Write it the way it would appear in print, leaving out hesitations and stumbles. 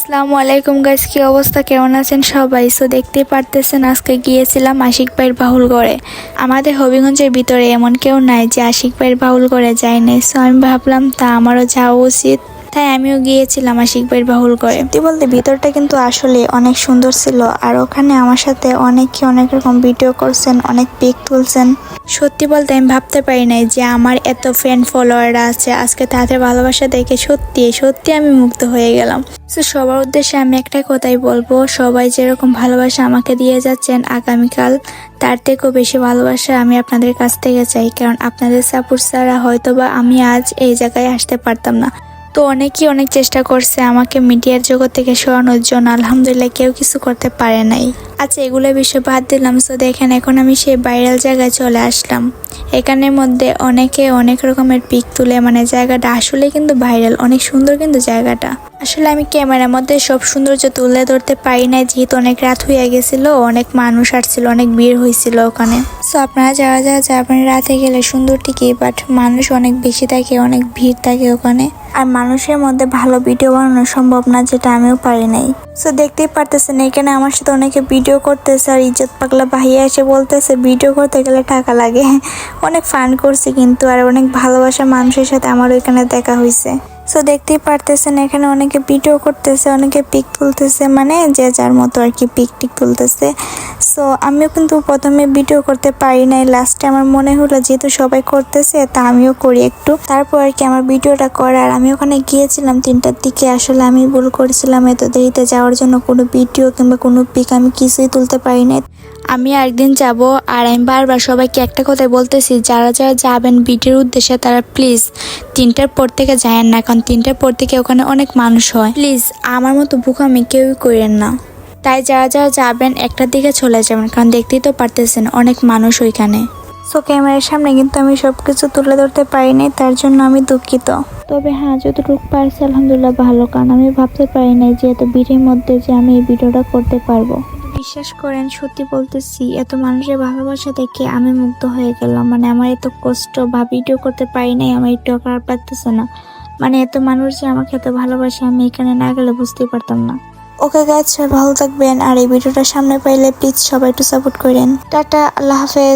আসসালামু আলাইকুম গাইস, কি অবস্থা, কেমন আছেন সবাই? সো দেখতেই পারতেছেন আজকে গিয়েছিলাম আশিক ভাইয়ের বাহুল ঘরে। আমাদের হবিগঞ্জের ভিতরে এমন কেউ নাই যে আশিক ভাইয়ের বাহুল ঘরে যায় নাই। সো আমি ভাবলাম তা আমারও যাওয়া উচিত, তাই আমিও গিয়েছিলাম আশিক ভাইয়ের বাহুল ঘরে। সত্যি বলতে ভিতরটা কিন্তু আসলে অনেক সুন্দর ছিল, আর ওখানে আমার সাথে অনেকে অনেক রকম ভিডিও করছেন, অনেক পিক তুলছেন। সত্যি বলতে আমি ভাবতে পারি নাই যে আমার এত ফ্যান ফলোয়াররা আছে। আজকে তাদের ভালোবাসা দেখে সত্যি সত্যি আমি মুগ্ধ হয়ে গেলাম। তো সবার উদ্দেশ্যে আমি একটা কথাই বলবো, সবাই যেরকম ভালোবাসা আমাকে দিয়ে যাচ্ছেন, আগামীকাল তার থেকেও বেশি ভালোবাসা আমি আপনাদের কাছ থেকে চাই। কারণ আপনাদের সাপোর্ট ছাড়া হয়তোবা আমি আজ এই জায়গায় আসতে পারতাম না। তো অনেকেই অনেক চেষ্টা করছে আমাকে মিডিয়ার জগৎ থেকে সরানোর জন্য, আলহামদুলিল্লাহ কেউ কিছু করতে পারে নাই। আচ্ছা, এগুলো বিষয় বাদ দিলাম। সো দেখেন, এখন আমি সেই ভাইরাল জায়গায় চলে আসলাম। এখানের মধ্যে অনেকে অনেক রকমের পিক তুলে, মানে জায়গাটা আসলে কিন্তু ভাইরাল, অনেক সুন্দর কিন্তু জায়গাটা। আসলে আমি ক্যামেরার মধ্যে সব সৌন্দর্য তুলে ধরতে পারি নাই, যেহেতু অনেক রাত হয়ে গেছিল, অনেক মানুষ আসছিল, অনেক ভিড় হয়েছিল ওখানে। সো আপনারা যারা যারা যাবেন রাতে গেলে সুন্দর ঠিকই, বাট মানুষ অনেক বেশি থাকে, অনেক ভিড় থাকে ওখানে, আর মানুষের মধ্যে ভালো ভিডিও বানানো সম্ভব না, যেটা আমিও পারি নাই। সো দেখতেই পারতেছেন এখানে আমার সাথে অনেকে ভিডিও করতেছে, আর ইজ্জত পাগলা ভাইয়া এসে বলতেছে ভিডিও করতে গেলে টাকা লাগে। অনেক ফান করছে কিন্তু, আর অনেক ভালোবাসা মানুষের সাথে আমার ওইখানে দেখা হয়েছে। সো দেখতেই পারতেছেন এখানে অনেকে ভিডিও করতেছে, অনেকে পিক তুলতেছে, মানে যে যার মতো আর কি পিক টিক তুলতেছে। সো আমিও কিন্তু প্রথমে ভিডিও করতে পারি নাই, লাস্টে আমার মনে হলো যেহেতু সবাই করতেছে তা আমিও করি একটু। তারপর আর কি আমার ভিডিওটা করার, আমি ওখানে গিয়েছিলাম 3টার দিকে। আসলে আমি ভুল করেছিলাম এত দেরিতে যাওয়ার জন্য, কোনো ভিডিও কিংবা কোনো পিক আমি কিছুই তুলতে পারি নাই। আমি একদিন যাব, আর আমি বারবার সবাইকে একটা কথাই বলতেছি, যারা যারা যাবেন ভিডিওর উদ্দেশ্যে তারা প্লিজ 3টার পর থেকে যায়েন না, কারণ 3টার পর থেকে ওখানে অনেক মানুষ হয়। প্লিজ আমার মতো বোকামি কেউই করেন না। তাই যারা যারা যাবেন 1টার দিকে চলে যাবেন, কারণ দেখতেই তো পারতেছেন অনেক মানুষ ওইখানে। সো ক্যামেরার সামনে কিন্তু আমি সবকিছু তুলে ধরতে পারিনি, তার জন্য আমি দুঃখিত। তবে হ্যাঁ, যতটুকু পারছি আলহামদুলিল্লাহ ভালো, কারণ আমি ভাবতে পারি নাই যে এত ভিড়ের মধ্যে যে আমি এই ভিডিওটা করতে পারবো। বিশ্বাস করেন, সত্যি বলতেছি, এত মানুষের ভালোবাসা দেখে আমি মুগ্ধ হয়ে গেলাম। মানে আমার এত কষ্ট বা ভিডিও করতে পারি নাই, আমার একটু খারাপ লাগতেছে না। মানে এত মানুষ যে আমাকে এত ভালোবাসে, আমি এখানে না গেলে বুঝতেই পারতাম না। ওকে গাইস, ভালো থাকবেন, আর এই ভিডিওটা সামনে পাইলে প্লিজ সবাই একটু সাপোর্ট করেন। টাটা, আল্লাহ হাফেজ।